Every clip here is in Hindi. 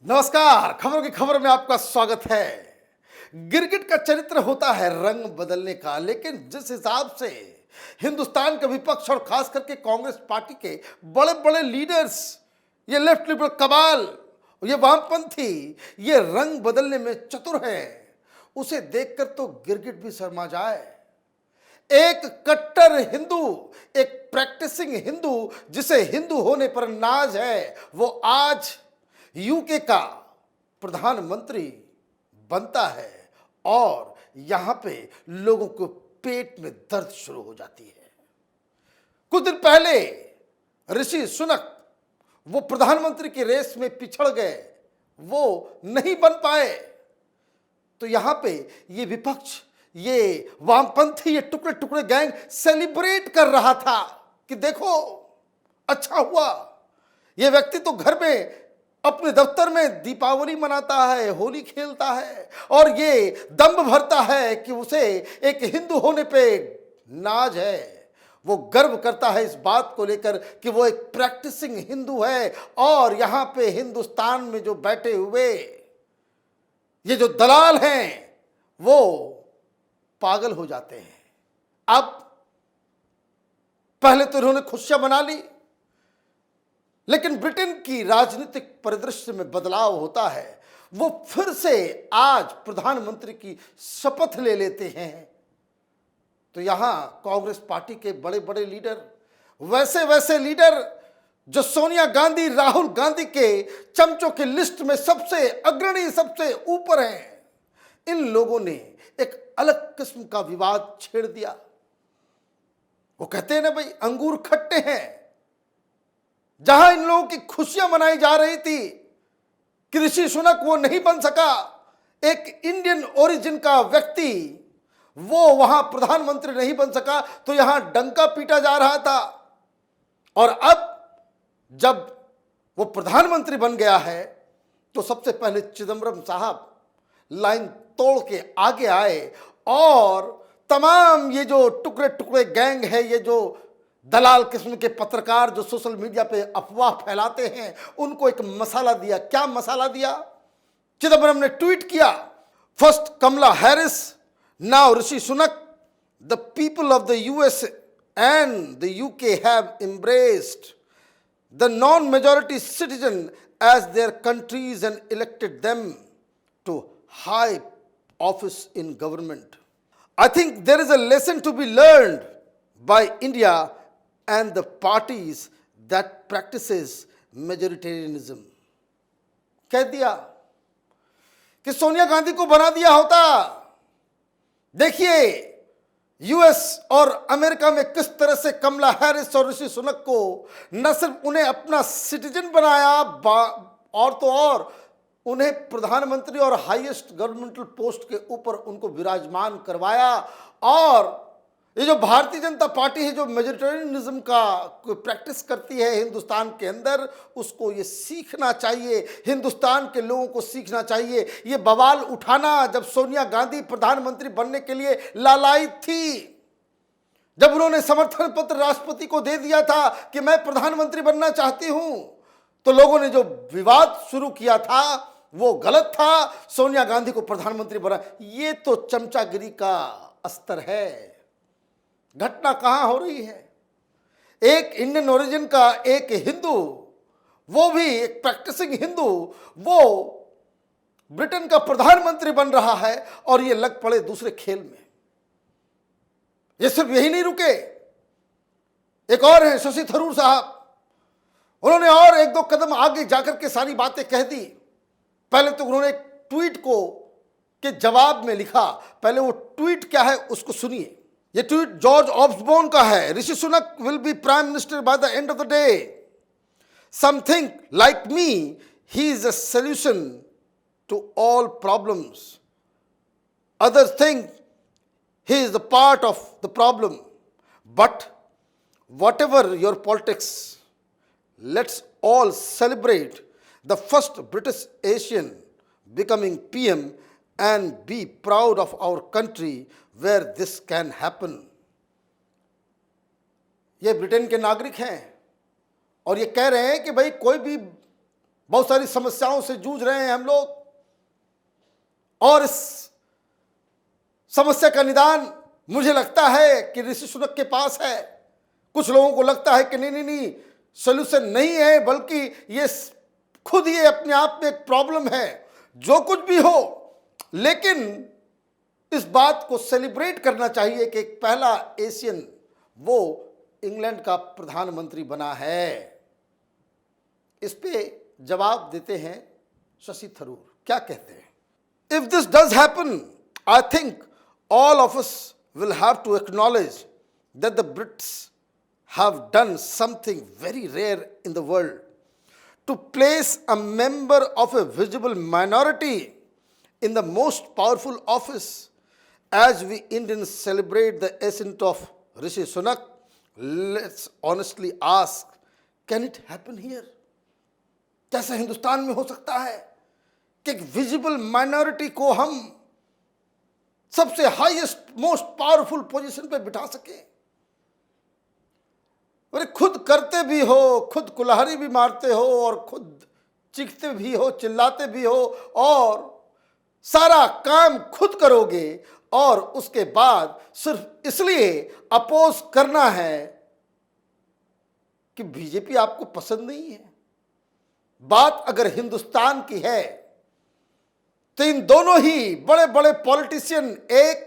नमस्कार। खबरों की खबर में आपका स्वागत है। गिरगिट का चरित्र होता है रंग बदलने का, लेकिन जिस हिसाब से हिंदुस्तान के विपक्ष और खास करके कांग्रेस पार्टी के बड़े बड़े लीडर्स, ये लेफ्ट लिबरल कबाल, ये वामपंथी, ये रंग बदलने में चतुर है, उसे देखकर तो गिरगिट भी शर्मा जाए। एक कट्टर हिंदू, एक प्रैक्टिसिंग हिंदू जिसे हिंदू होने पर नाज है, वो आज यूके का प्रधानमंत्री बनता है और यहां पे लोगों को पेट में दर्द शुरू हो जाती है। कुछ दिन पहले ऋषि सुनक वो प्रधानमंत्री की रेस में पिछड़ गए, वो नहीं बन पाए। तो यहां पे ये विपक्ष, ये वामपंथी, ये टुकड़े टुकड़े गैंग सेलिब्रेट कर रहा था कि देखो अच्छा हुआ, ये व्यक्ति तो घर में अपने दफ्तर में दीपावली मनाता है, होली खेलता है और ये दम्भ भरता है कि उसे एक हिंदू होने पे नाज है। वो गर्व करता है इस बात को लेकर कि वो एक प्रैक्टिसिंग हिंदू है। और यहां पे हिंदुस्तान में जो बैठे हुए ये जो दलाल हैं वो पागल हो जाते हैं। अब पहले तो इन्होंने खुशियां मना ली, लेकिन ब्रिटेन की राजनीतिक परिदृश्य में बदलाव होता है। वो फिर से आज प्रधानमंत्री की शपथ ले लेते हैं। तो यहां कांग्रेस पार्टी के बड़े बड़े लीडर, वैसे वैसे लीडर जो सोनिया गांधी, राहुल गांधी के चमचों की लिस्ट में सबसे अग्रणी, सबसे ऊपर हैं, इन लोगों ने एक अलग किस्म का विवाद छेड़ दिया। वो कहते हैं ना भाई, अंगूर खट्टे हैं। जहां इन लोगों की खुशियां मनाई जा रही थी कि ऋषि सुनक वो नहीं बन सका, एक इंडियन ओरिजिन का व्यक्ति वो वहां प्रधानमंत्री नहीं बन सका, तो यहां डंका पीटा जा रहा था। और अब जब वो प्रधानमंत्री बन गया है तो सबसे पहले चिदंबरम साहब लाइन तोड़ के आगे आए और तमाम ये जो टुकड़े टुकड़े गैंग है, ये जो दलाल किस्म के पत्रकार जो सोशल मीडिया पे अफवाह फैलाते हैं, उनको एक मसाला दिया। क्या मसाला दिया? चिदंबरम ने ट्वीट किया, first Kamala Harris, now Rishi Sunak, the people of the US and the UK have embraced the non-majority citizen as their countries and elected them to high office in government. I think there is a lesson to be learned by India and the parties that practices majoritarianism. कह दिया कि सोनिया गांधी को बना दिया होता। देखिए यूएस और अमेरिका में किस तरह से कमला हैरिस और ऋषि सुनक को न सिर्फ उन्हें अपना सिटीजन बनाया, और तो और उन्हें प्रधानमंत्री और हाईएस्ट गवर्नमेंटल पोस्ट के ऊपर उनको विराजमान करवाया। और ये जो भारतीय जनता पार्टी है, जो मेजोरिटेरियनिज्म का प्रैक्टिस करती है हिंदुस्तान के अंदर, उसको ये सीखना चाहिए, हिंदुस्तान के लोगों को सीखना चाहिए। ये बवाल उठाना जब सोनिया गांधी प्रधानमंत्री बनने के लिए लालायित थी, जब उन्होंने समर्थन पत्र राष्ट्रपति को दे दिया था कि मैं प्रधानमंत्री बनना चाहती हूं, तो लोगों ने जो विवाद शुरू किया था वो गलत था। सोनिया गांधी को प्रधानमंत्री बना, ये तो चमचागिरी का स्तर है। घटना कहां हो रही है? एक इंडियन ओरिजिन का एक हिंदू, वो भी एक प्रैक्टिसिंग हिंदू, वो ब्रिटेन का प्रधानमंत्री बन रहा है और ये लग पड़े दूसरे खेल में। ये सिर्फ यही नहीं रुके, एक और है शशि थरूर साहब, उन्होंने और एक दो कदम आगे जाकर के सारी बातें कह दी। पहले तो उन्होंने एक ट्वीट को के जवाब में लिखा, पहले वो ट्वीट क्या है उसको सुनिए। ये ट्वीट जॉर्ज ऑब्सबोर्न का है। Rishi Sunak will be prime minister by the end of the day. Some think like me he is a solution to all problems, others think he is the part of the problem, but whatever your politics, let's all celebrate the first British Asian becoming PM and be proud of our country where this can happen. ये ब्रिटेन के नागरिक हैं और ये कह रहे हैं कि भाई कोई भी बहुत सारी समस्याओं से जूझ रहे हैं हम लोग, और इस समस्या का निदान मुझे लगता है कि ऋषि सुनक के पास है। कुछ लोगों को लगता है कि नहीं नहीं नहीं, सॉल्यूशन नहीं है, बल्कि ये खुद ही अपने आप में एक प्रॉब्लम है। जो कुछ भी हो, लेकिन इस बात को सेलिब्रेट करना चाहिए कि एक पहला एशियन वो इंग्लैंड का प्रधानमंत्री बना है। इस पे जवाब देते हैं शशि थरूर। क्या कहते हैं? If this does happen, I think all of us will have to acknowledge that the Brits have done something very rare in the world to place a member of a visible minority in the most powerful office. As we Indians celebrate the ascent of Rishi Sunak, let's honestly ask, can it happen here? कैसे हिंदुस्तान में हो सकता है कि एक विजिबल माइनॉरिटी को हम सबसे हाईएस्ट मोस्ट पावरफुल पोजीशन पे बिठा सके? अरे खुद करते भी हो, खुद कुल्हाड़ी भी मारते हो, और खुद चीखते भी हो, चिल्लाते भी हो, और सारा काम खुद करोगे, और उसके बाद सिर्फ इसलिए अपोज करना है कि बीजेपी आपको पसंद नहीं है। बात अगर हिंदुस्तान की है तो इन दोनों ही बड़े बड़े पॉलिटिशियन, एक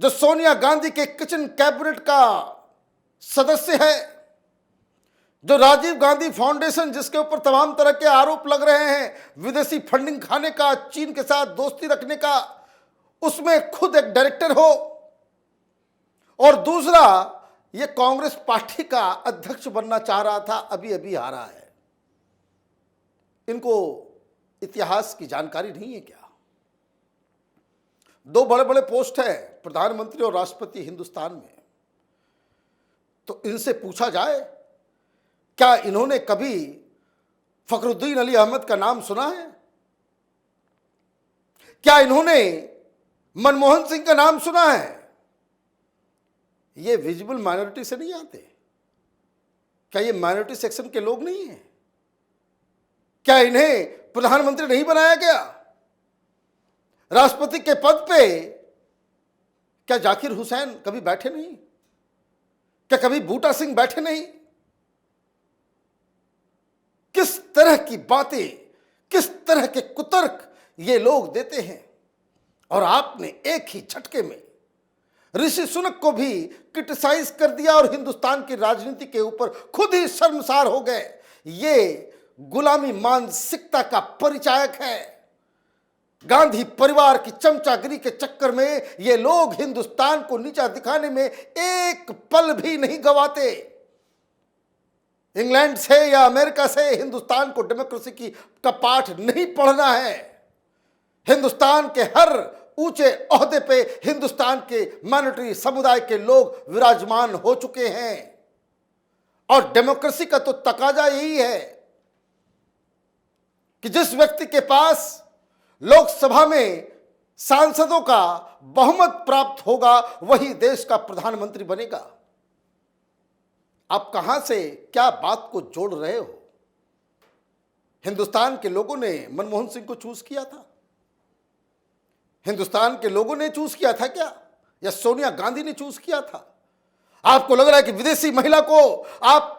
जो सोनिया गांधी के किचन कैबिनेट का सदस्य है, जो राजीव गांधी फाउंडेशन जिसके ऊपर तमाम तरह के आरोप लग रहे हैं, विदेशी फंडिंग खाने का, चीन के साथ दोस्ती रखने का, उसमें खुद एक डायरेक्टर हो, और दूसरा ये कांग्रेस पार्टी का अध्यक्ष बनना चाह रहा था, अभी अभी हारा है। इनको इतिहास की जानकारी नहीं है क्या? दो बड़े बड़े पोस्ट है, प्रधानमंत्री और राष्ट्रपति हिंदुस्तान में। तो इनसे पूछा जाए, क्या इन्होंने कभी फखरुद्दीन अली अहमद का नाम सुना है? क्या इन्होंने मनमोहन सिंह का नाम सुना है? ये विजिबल माइनॉरिटी से नहीं आते? क्या ये माइनॉरिटी सेक्शन के लोग नहीं हैं? क्या इन्हें प्रधानमंत्री नहीं बनाया गया? राष्ट्रपति के पद पे क्या जाकिर हुसैन कभी बैठे नहीं? क्या कभी बूटा सिंह बैठे नहीं? किस तरह की बातें, किस तरह के कुतर्क ये लोग देते हैं, और आपने एक ही झटके में ऋषि सुनक को भी क्रिटिसाइज कर दिया और हिंदुस्तान की राजनीति के ऊपर खुद ही शर्मसार हो गए। ये गुलामी मानसिकता का परिचायक है। गांधी परिवार की चमचागिरी के चक्कर में ये लोग हिंदुस्तान को नीचा दिखाने में एक पल भी नहीं गवाते। इंग्लैंड से या अमेरिका से हिंदुस्तान को डेमोक्रेसी का पाठ नहीं पढ़ना है। हिंदुस्तान के हर ऊंचे ओहदे पे हिंदुस्तान के माइनॉरिटी समुदाय के लोग विराजमान हो चुके हैं, और डेमोक्रेसी का तो तकाजा यही है कि जिस व्यक्ति के पास लोकसभा में सांसदों का बहुमत प्राप्त होगा वही देश का प्रधानमंत्री बनेगा। आप कहां से क्या बात को जोड़ रहे हो? हिंदुस्तान के लोगों ने मनमोहन सिंह को चूज किया था? हिंदुस्तान के लोगों ने चूज किया था क्या, या सोनिया गांधी ने चूज किया था? आपको लग रहा है कि विदेशी महिला को आप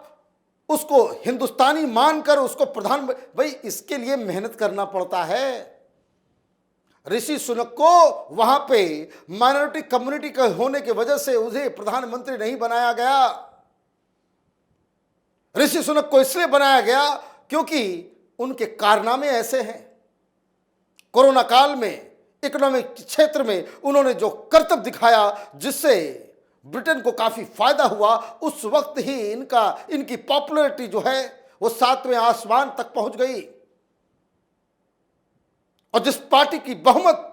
उसको हिंदुस्तानी मानकर उसको प्रधान, भाई इसके लिए मेहनत करना पड़ता है। ऋषि सुनक को वहां पे माइनॉरिटी कम्युनिटी के होने की वजह से उन्हें प्रधानमंत्री नहीं बनाया गया। ऋषि सुनक को इसलिए बनाया गया क्योंकि उनके कारनामे ऐसे हैं। कोरोना काल में इकोनॉमिक क्षेत्र में उन्होंने जो करतब दिखाया, जिससे ब्रिटेन को काफी फायदा हुआ, उस वक्त ही इनकी पॉपुलैरिटी जो है वो 7वें आसमान तक पहुंच गई। और जिस पार्टी की बहुमत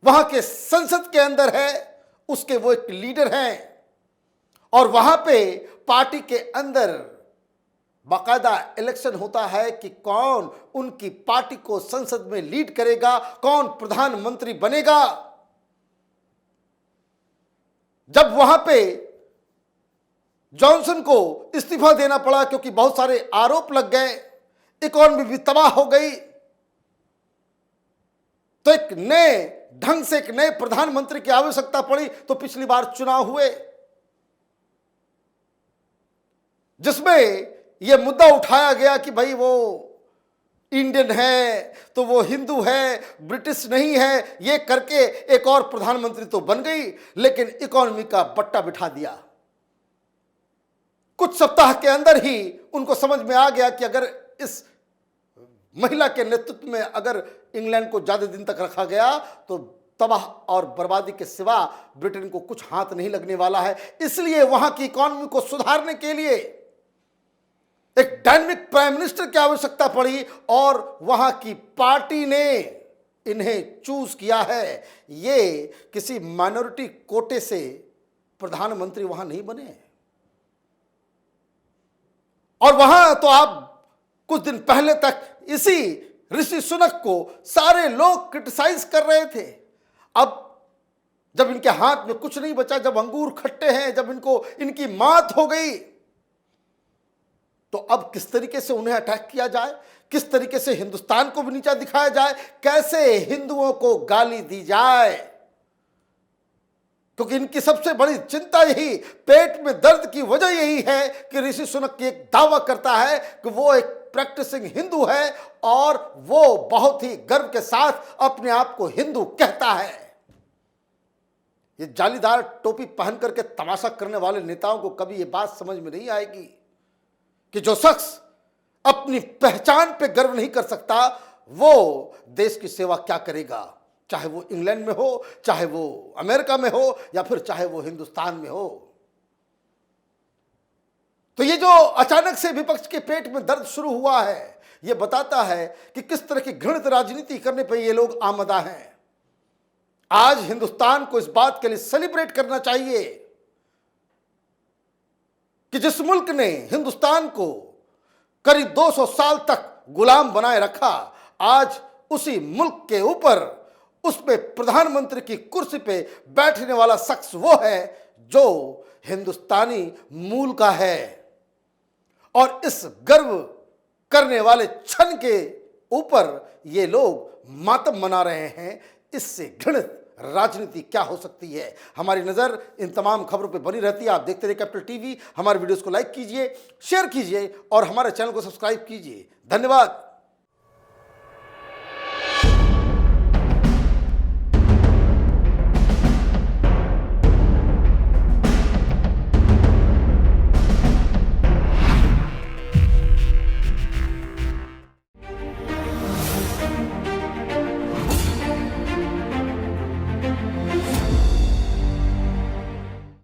वहां के संसद के अंदर है, उसके वो एक लीडर हैं, और वहां पे पार्टी के अंदर बाकायदा इलेक्शन होता है कि कौन उनकी पार्टी को संसद में लीड करेगा, कौन प्रधानमंत्री बनेगा। जब वहां पे जॉनसन को इस्तीफा देना पड़ा क्योंकि बहुत सारे आरोप लग गए, इकोनॉमी भी तबाह हो गई। तो एक नए ढंग से एक नए प्रधानमंत्री की आवश्यकता पड़ी। तो पिछली बार चुनाव हुए जिसमें यह मुद्दा उठाया गया कि भाई वो इंडियन है तो वो हिंदू है, ब्रिटिश नहीं है, ये करके एक और प्रधानमंत्री तो बन गई, लेकिन इकोनॉमी का बट्टा बिठा दिया। कुछ सप्ताह के अंदर ही उनको समझ में आ गया कि अगर इस महिला के नेतृत्व में अगर इंग्लैंड को ज्यादा दिन तक रखा गया तो तबाह और बर्बादी के सिवा ब्रिटेन को कुछ हाथ नहीं लगने वाला है। इसलिए वहां की इकोनॉमी को सुधारने के लिए एक डायनेमिक प्राइम मिनिस्टर की आवश्यकता पड़ी और वहां की पार्टी ने इन्हें चूज किया है। ये किसी माइनॉरिटी कोटे से प्रधानमंत्री वहां नहीं बने। और वहां तो आप कुछ दिन पहले तक इसी ऋषि सुनक को सारे लोग क्रिटिसाइज कर रहे थे। अब जब इनके हाथ में कुछ नहीं बचा, जब अंगूर खट्टे हैं, जब इनकी मात हो गई, तो अब किस तरीके से उन्हें अटैक किया जाए, किस तरीके से हिंदुस्तान को भी नीचा दिखाया जाए, कैसे हिंदुओं को गाली दी जाए। क्योंकि इनकी सबसे बड़ी चिंता यही, पेट में दर्द की वजह यही है कि ऋषि सुनक की एक दावा करता है कि वो एक प्रैक्टिसिंग हिंदू है और वो बहुत ही गर्व के साथ अपने आप को हिंदू कहता है। ये जालीदार टोपी पहन करके तमाशा करने वाले नेताओं को कभी ये बात समझ में नहीं आएगी कि जो शख्स अपनी पहचान पे गर्व नहीं कर सकता वो देश की सेवा क्या करेगा, चाहे वो इंग्लैंड में हो, चाहे वो अमेरिका में हो, या फिर चाहे वो हिंदुस्तान में हो। तो ये जो अचानक से विपक्ष के पेट में दर्द शुरू हुआ है, ये बताता है कि किस तरह की घृणित राजनीति करने पर ये लोग आमदा हैं। आज हिंदुस्तान को इस बात के लिए सेलिब्रेट करना चाहिए कि जिस मुल्क ने हिंदुस्तान को करीब 200 साल तक गुलाम बनाए रखा, आज उसी मुल्क के ऊपर उस पे प्रधानमंत्री की कुर्सी पे बैठने वाला शख्स वो है जो हिंदुस्तानी मूल का है। और इस गर्व करने वाले क्षण के ऊपर ये लोग मातम मना रहे हैं। इससे घृणित राजनीति क्या हो सकती है। हमारी नजर इन तमाम खबरों पे बनी रहती है। आप देखते रहिए कैपिटल टीवी। हमारे वीडियोस को लाइक कीजिए, शेयर कीजिए और हमारे चैनल को सब्सक्राइब कीजिए। धन्यवाद।